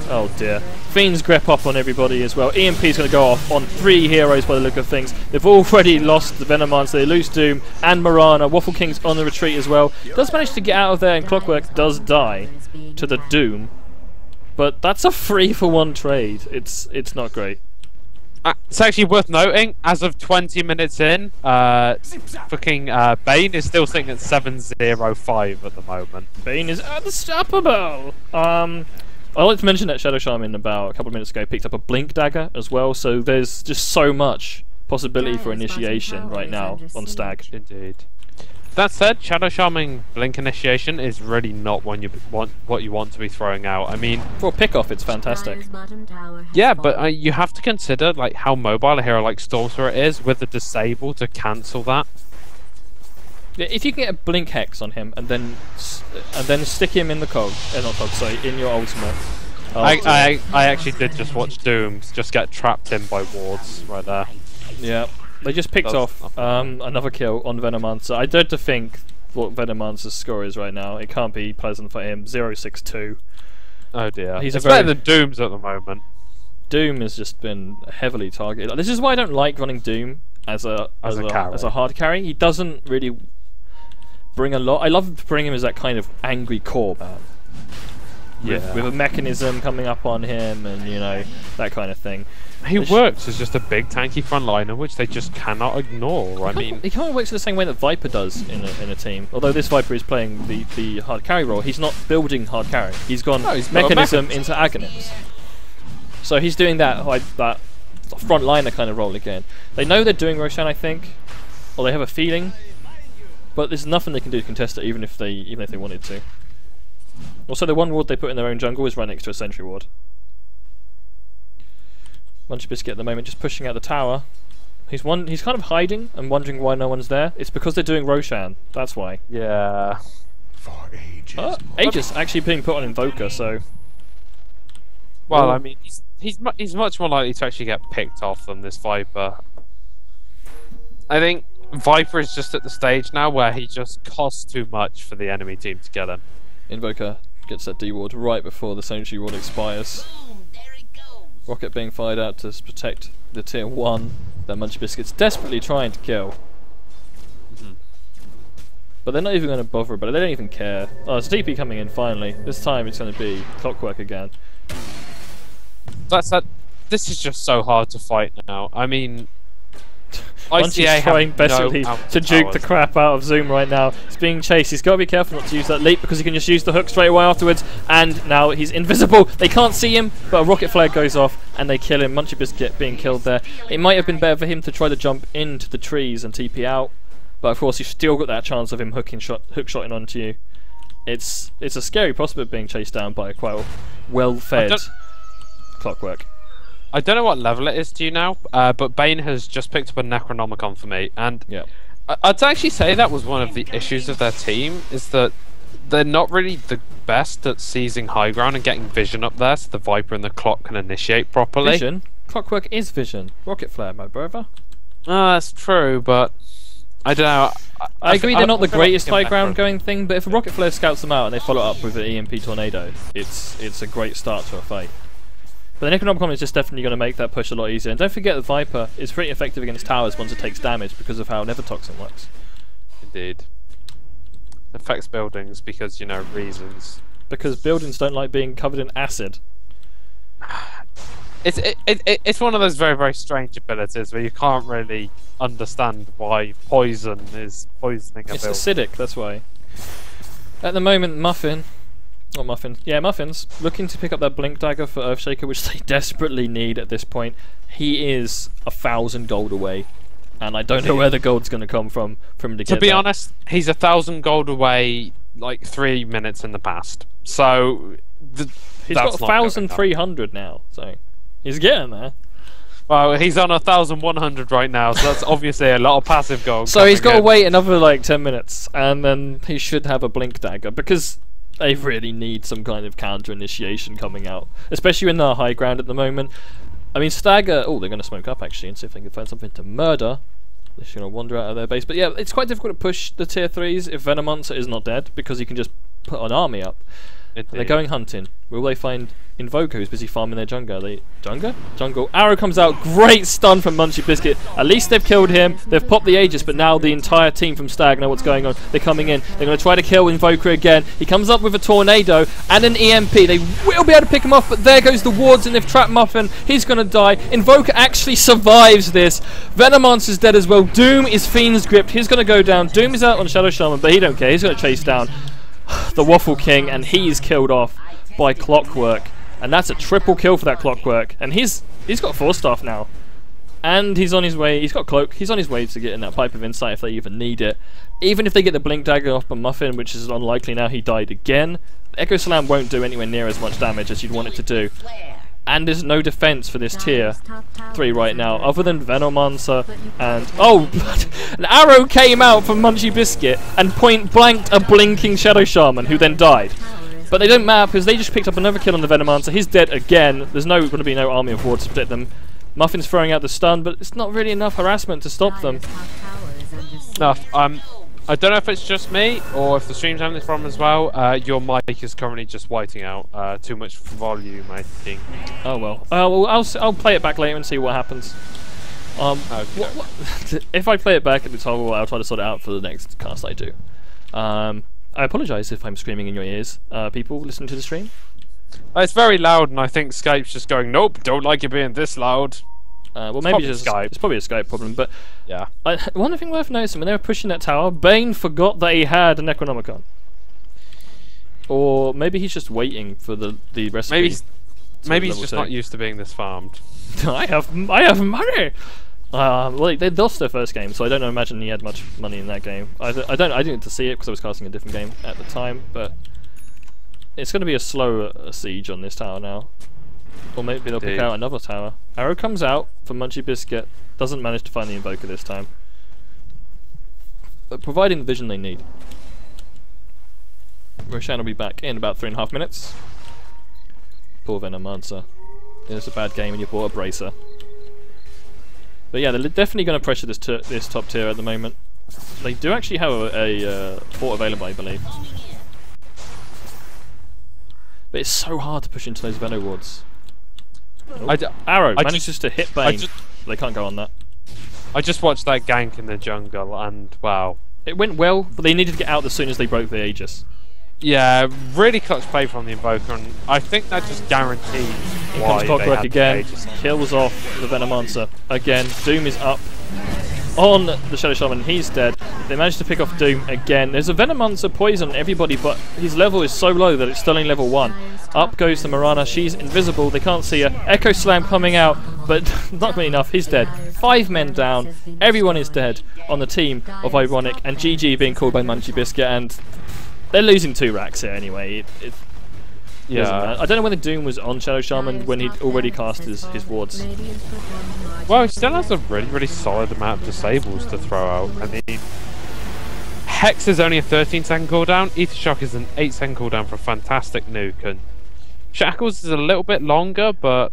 Oh dear. Fiend's grip up on everybody as well. EMP's going to go off on 3 heroes by the look of things. They've already lost the Venomon, so they lose Doom and Morana. Waffle King's on the retreat as well. Does manage to get out of there, and Clockwork does die to the Doom. But that's a 3-for-1 trade. It's not great. It's actually worth noting, as of 20 minutes in, fucking Bane is still sitting at 705 at the moment. Bane is unstoppable! I'd like to mention that Shadow Shaman about a couple of minutes ago picked up a Blink Dagger as well, so there's just so much possibility for initiation right now on Stag. Indeed. That said, Shadow Shaman Blink Initiation is really not what you want to be throwing out. I mean, for a pick-off, it's fantastic. Yeah, but you have to consider like how mobile a hero like Storm Spirit is with the disable to cancel that. Yeah, if you can get a Blink Hex on him and then stick him in the cog, not cog, sorry, in your ultimate. I actually did just watch Dooms just get trapped in by wards right there. Yeah. They just picked off another kill on Venomancer. I dread to think what Venomancer's score is right now. It can't be pleasant for him. 062. Oh dear. He's better than Doom's at the moment. Doom has just been heavily targeted. This is why I don't like running Doom as a hard carry. He doesn't really bring a lot. I love to bring him as that kind of angry core man. With a mechanism coming up on him and, you know, that kind of thing. He works as just a big tanky frontliner, which they just cannot ignore. He kind of works the same way that Viper does in a team. Although this Viper is playing the hard carry role, he's not building hard carry. He's gone mechanism into Aghanim. So he's doing that frontliner kind of role again. They know they're doing Roshan, I think, or they have a feeling, but there's nothing they can do to contest it, even if they wanted to. Also, the one ward they put in their own jungle is right next to a sentry ward. Munchie Biscuit at the moment just pushing out the tower. He's kind of hiding and wondering why no one's there. It's because they're doing Roshan. That's why. Yeah. For ages. Aegis actually being put on Invoker, so. Well, I mean, he's much more likely to actually get picked off than this Viper. I think Viper is just at the stage now where he just costs too much for the enemy team to get him. Invoker gets that D ward right before the sentry ward expires. Rocket being fired out to protect the tier 1 that Munchie Biscuit's desperately trying to kill. But they're not even going to bother about it, they don't even care. Oh, it's DP coming in finally. This time it's going to be Clockwork again. This is just so hard to fight now. I mean... ICA trying have desperately no to juke the powers. crap out of Zoom right now. He's being chased. He's got to be careful not to use that leap because he can just use the hook straight away afterwards. And now he's invisible. They can't see him, but a rocket flare goes off and they kill him. Munchy Biscuit being killed there. It might have been better for him to try to jump into the trees and TP out, but of course you've still got that chance of him hook shotting onto you. It's a scary prospect being chased down by a quite well-fed Clockwork. I don't know what level it is to you now, but Bane has just picked up a Necronomicon for me, and Yeah. I'd actually say that was one of the issues of their team, is that they're not really the best at seizing high ground and getting vision up there, so the Viper and the Clock can initiate properly. Vision? Clockwork is vision. Rocket flare, my brother. That's true, but I don't know. I agree they're not the feel like greatest they're high ground better. going thing, but if a rocket flare scouts them out and they follow up with an EMP tornado, it's a great start to a fight. But the Necronomicon is just definitely going to make that push a lot easier. And don't forget the Viper is pretty effective against towers once it takes damage because of how Nevertoxin works. Indeed. Affects buildings because, you know, reasons. Because buildings don't like being covered in acid. It's one of those very, very strange abilities where you can't really understand why poison is poisoning a It's building. acidic, that's why. At the moment, Muffins, looking to pick up that Blink Dagger for Earthshaker, which they desperately need at this point. He is 1,000 gold away, and I don't know where the gold's going to come from for him to get To be that. honest, he's 1,000 gold away like 3 minutes in the past. So He's got 1,300 now, so he's getting there. Well, he's on 1,100 right now, so that's obviously a lot of passive gold. So he's got to coming in. wait another like 10 minutes, and then he should have a Blink Dagger, because they really need some kind of counter initiation coming out, especially in the high ground at the moment. I mean, STAG, they're going to smoke up actually and see if they can find something to murder. They're just going to wander out of their base. But yeah, it's quite difficult to push the tier 3s if Venomonster is not dead, because you can just put an army up. And they're going hunting. Will they find Invoker, who's busy farming their jungle? Jungle. Arrow comes out. Great stun from Munchy Biscuit. At least they've killed him. They've popped the Aegis, but now the entire team from STAG know what's going on. They're coming in. They're going to try to kill Invoker again. He comes up with a Tornado and an EMP. They will be able to pick him off, but there goes the wards, and they've trapped Muffin. He's going to die. Invoker actually survives this. Venomonster's dead as well. Doom is Fiend's gripped. He's going to go down. Doom is out on Shadow Shaman, but he don't care. He's going to chase down the Waffle King, and he's killed off by Clockwork, and that's a triple kill for that Clockwork. And he's got 4 staff now, and he's on his way. He's got Cloak. He's on his way to getting that Pipe of Insight if they even need it. Even if they get the Blink Dagger off on Muffin, which is unlikely now, he died again. Echo Slam won't do anywhere near as much damage as you'd want it to do. And there's no defense for this tier 3 right now, other than Venomancer and... Oh! An arrow came out from Munchy Biscuit and point blanked a blinking Shadow Shaman, who then died. But they don't matter, because they just picked up another kill on the Venomancer. He's dead again. There's going to be no army of wards to protect them. Muffin's throwing out the stun, but it's not really enough harassment to stop them. No, I don't know if it's just me or if the stream's having this problem as well. Your mic is currently just whiting out. Too much volume, I think. Oh well. Well, I'll play it back later and see what happens. Okay. If I play it back and it's horrible, I'll try to sort it out for the next cast I do. I apologise if I'm screaming in your ears, people listening to the stream. It's very loud, and I think Skype's just going, nope, don't like it being this loud. Well, It's maybe probably just Skype. it's probably a Skype problem, but Yeah. one thing worth noticing, when they were pushing that tower, Bane forgot that he had a Necronomicon. Or maybe he's just waiting for the recipe. Maybe he's level just 2. not used to being this farmed. I have money. Well, they lost their first game, so I don't imagine he had much money in that game. I didn't get to see it because I was casting a different game at the time, but it's going to be a slow siege on this tower now. Or maybe they'll pick out another tower. Arrow comes out for Munchy Biscuit. Doesn't manage to find the Invoker this time. But providing the vision they need. Roshan will be back in about 3.5 minutes. Poor Venomancer. It's a bad game and you bought a Bracer. But yeah, they're definitely going to pressure this top tier at the moment. They do actually have a fort available, I believe. But it's so hard to push into those Veno wards. Oh. Arrow manages to hit Bane. They can't go on that. I just watched that gank in the jungle, and wow. It went well, but they needed to get out as soon as they broke the Aegis. Yeah, really clutch play from the Invoker, and I think that just guaranteed Here why comes they Clockwork had again, the Aegis. kills off the Venomancer. Again, Doom is up. on the Shadow Shaman. He's dead. They managed to pick off Doom again. There's a Venomancer poison on everybody, but his level is so low that it's still only level 1. Up goes the Mirana. She's invisible. They can't see her. Echo Slam coming out, but not really enough. He's dead. 5 men down. Everyone is dead on the team of Ironic, and GG being called by Munchie Biscuit, and they're losing 2 racks here anyway. Yeah, I don't know whether Doom was on Shadow Shaman when he'd already cast his wards. Well, he still has a really solid amount of disables to throw out. I mean, Hex is only a 13-second cooldown, Ether Shock is an 8-second cooldown for a fantastic nuke, and Shackles is a little bit longer, but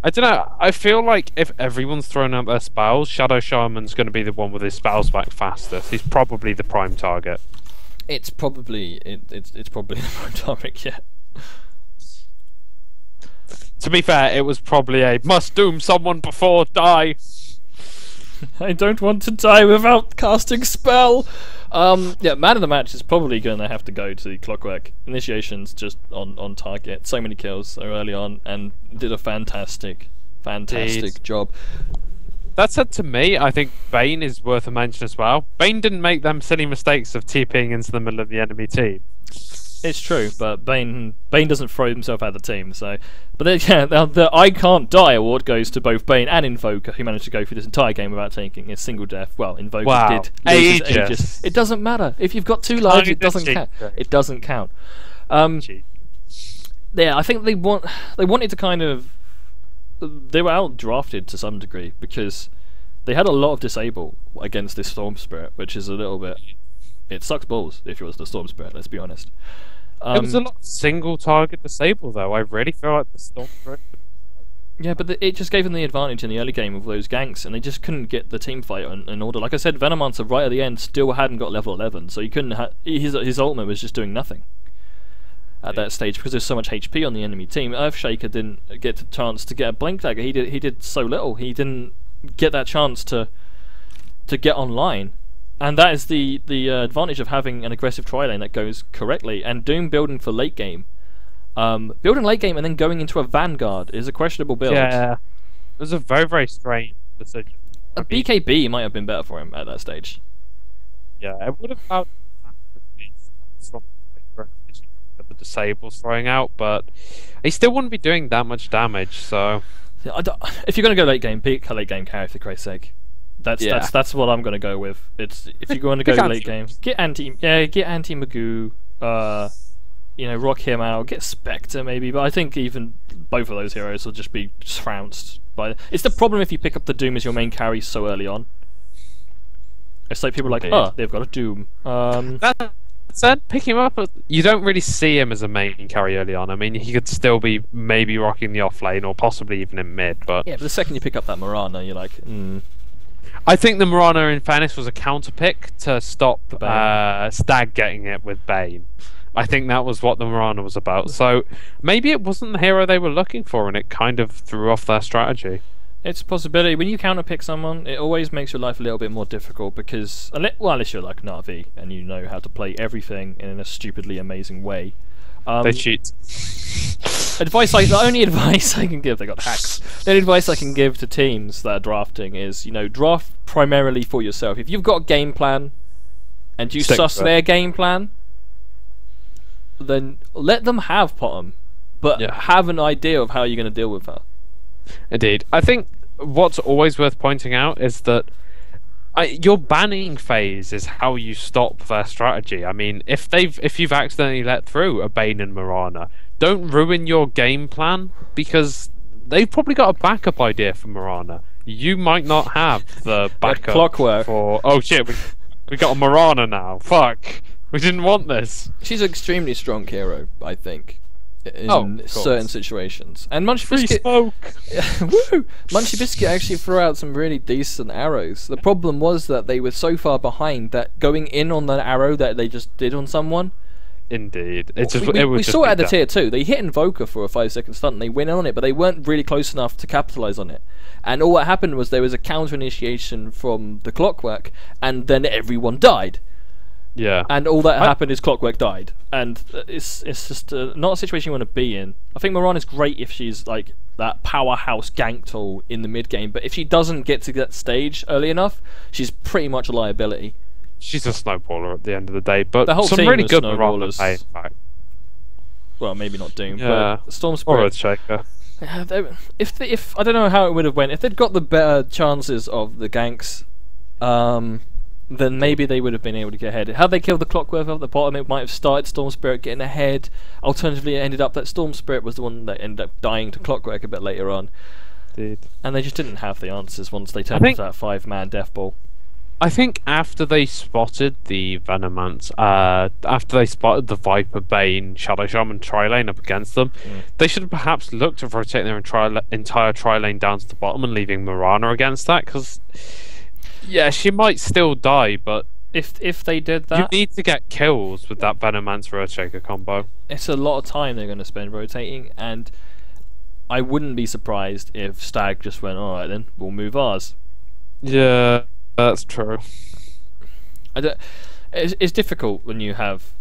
I don't know, I feel like if everyone's thrown out their spells, Shadow Shaman's going to be the one with his spells back fastest. He's probably the prime target. It's probably the prime target, yeah. To be fair, it was probably a must doom someone before die. I don't want to die without casting spell. Yeah, man of the match is probably going to have to go to Clockwork. Initiations just on target. So many kills so early on, and did a fantastic job. That said, to me, I think Bane is worth a mention as well. Bane didn't make them silly mistakes of TPing into the middle of the enemy team. It's true, but Bane doesn't throw himself out of the team. So, but then, yeah, the I Can't Die award goes to both Bane and Invoker, who managed to go through this entire game without taking a single death. Well, Invoker did lose his Aegis. It doesn't matter if you've got 2 lives. It doesn't count. It doesn't count. Yeah, I think they wanted to kind of. They were outdrafted to some degree because they had a lot of disable against this Storm Spirit, which is a little bit. It sucks balls if it was the Storm Spirit. Let's be honest. It was a lot of single target disable though. I really feel like the Storm Spirit. Yeah, but it just gave them the advantage in the early game of those ganks, and they just couldn't get the team fight in order. Like I said, Venomancer right at the end still hadn't got level 11, so he couldn't. His ultimate was just doing nothing at that stage because there's so much HP on the enemy team. Earthshaker didn't get the chance to get a blink dagger. He did so little. He didn't get that chance to get online, and that is the advantage of having an aggressive tri lane that goes correctly. And Doom building for late game, building late game and then going into a Vanguard is a questionable build. Yeah, it was a very strange decision. A BKB might have been better for him at that stage. Yeah, it would have allowed from the disables throwing out, but he still wouldn't be doing that much damage. So, yeah, if you're going to go late game, pick a late game carry for Christ's sake. That's what I'm going to go with. It's if you're going to go late game, get anti Magoo, rock him out, get Spectre maybe. But I think even both of those heroes will just be trounced by. It's the problem if you pick up the Doom as your main carry so early on. It's like people are like, oh, they've got a Doom. That said, pick him up. You don't really see him as a main carry early on. I mean, he could still be maybe rocking the off lane or possibly even in mid. But yeah, but the second you pick up that Mirana, you're like, I think the Mirana in fairness was a counter pick to stop Stag getting it with Bane. I think that was what the Mirana was about. So maybe it wasn't the hero they were looking for, and it kind of threw off their strategy. It's a possibility. When you counterpick someone, it always makes your life a little bit more difficult because, unless you're like Na'Vi and you know how to play everything in a stupidly amazing way. They cheat. The only advice I can give, they got hacks. The only advice I can give to teams that are drafting is, draft primarily for yourself. If you've got a game plan and you suss their game plan, then let them have Potom, but have an idea of how you're going to deal with her. Indeed. I think what's always worth pointing out is that your banning phase is how you stop their strategy. I mean, if you've accidentally let through a Bane and Mirana, don't ruin your game plan because they've probably got a backup idea for Mirana. You might not have the backup Clockwork for. Oh shit, we got a Mirana now. Fuck, we didn't want this. She's an extremely strong hero, I think. In certain situations, and Munchie Biscuit, Munchie Biscuit actually threw out some really decent arrows. The problem was that they were so far behind that going in on the arrow that they just did on someone. Indeed, we saw it at the tier 2. They hit Invoker for a 5-second stunt and they went on it, but they weren't really close enough to capitalize on it. And all that happened was there was a counter initiation from the Clockwork, and then everyone died. Yeah, and all that happened is Clockwork died, and it's just not a situation you want to be in. I think Moran is great if she's like that powerhouse gank tool in the mid game, but if she doesn't get to that stage early enough, she's pretty much a liability. She's a snowballer at the end of the day, but The whole some team really was good Miranda snowballers. play, in fact. Well, maybe not Doom, Yeah. but Storm Or Spirit. Earthshaker. If I don't know how it would have went, if they'd got the better chances of the ganks, then maybe they would have been able to get ahead. Had they killed the Clockwork at the bottom, it might have started Storm Spirit getting ahead. Alternatively, it ended up that Storm Spirit was the one that ended up dying to Clockwork a bit later on. Indeed. And they just didn't have the answers once they turned into that 5-man death ball. I think after they spotted the Venomance, after they spotted the Viper, Bane, Shadow Shaman tri-lane up against them, they should have perhaps looked to rotate their entire tri-lane down to the bottom and leaving Mirana against that, because, yeah, she might still die, but If they did you that, need to get kills with that Venomance Earthshaker combo. it's a lot of time they're going to spend rotating, and I wouldn't be surprised if Stag just went, alright then, we'll move ours. Yeah, that's true. It's difficult when you have...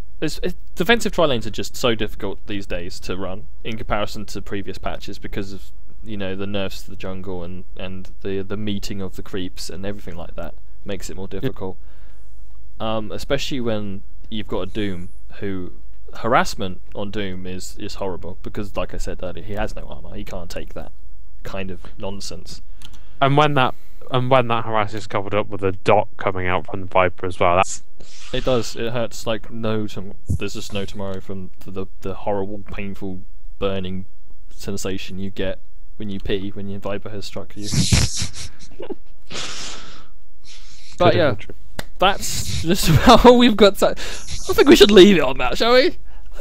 defensive tri-lanes are just so difficult these days to run in comparison to previous patches because of, you know, the nerfs to the jungle and the meeting of the creeps and everything like that makes it more difficult. Especially when you've got a Doom who... harassment on Doom is horrible because, like I said earlier, he has no armor. He can't take that kind of nonsense. And when that harass is covered up with a dot coming out from the Viper as well, It does. It hurts like there's just no tomorrow from the horrible, painful, burning sensation you get when you pee when your Viper has struck you. But yeah, that's just about all we've got. I think we should leave it on that, shall we?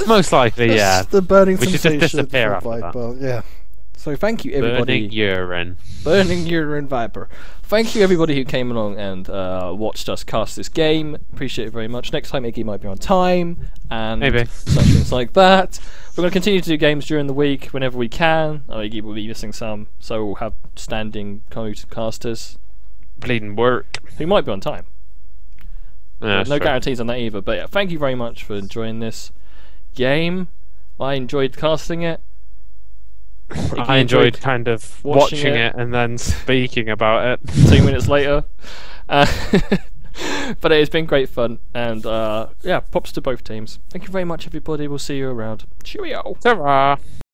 most likely, yeah. The burning We should just sensation disappear of after that. Viper. Yeah. So thank you everybody. Burning urine. Burning urine Viper. Thank you everybody who came along and watched us cast this game. Appreciate it very much. Next time Iggy might be on time and Maybe. such things like that. We're going to continue to do games during the week whenever we can. Iggy will be missing some, so we'll have standing casters Bleeding work. who might be on time. Yeah, No sure. guarantees on that either. But yeah, thank you very much for enjoying this game. I enjoyed casting it. Iggy I enjoyed kind of watching watching it. it and then speaking about it. 2 minutes later. But it's been great fun, and yeah, props to both teams. Thank you very much, everybody. We'll see you around. Cheerio. Ta-ra.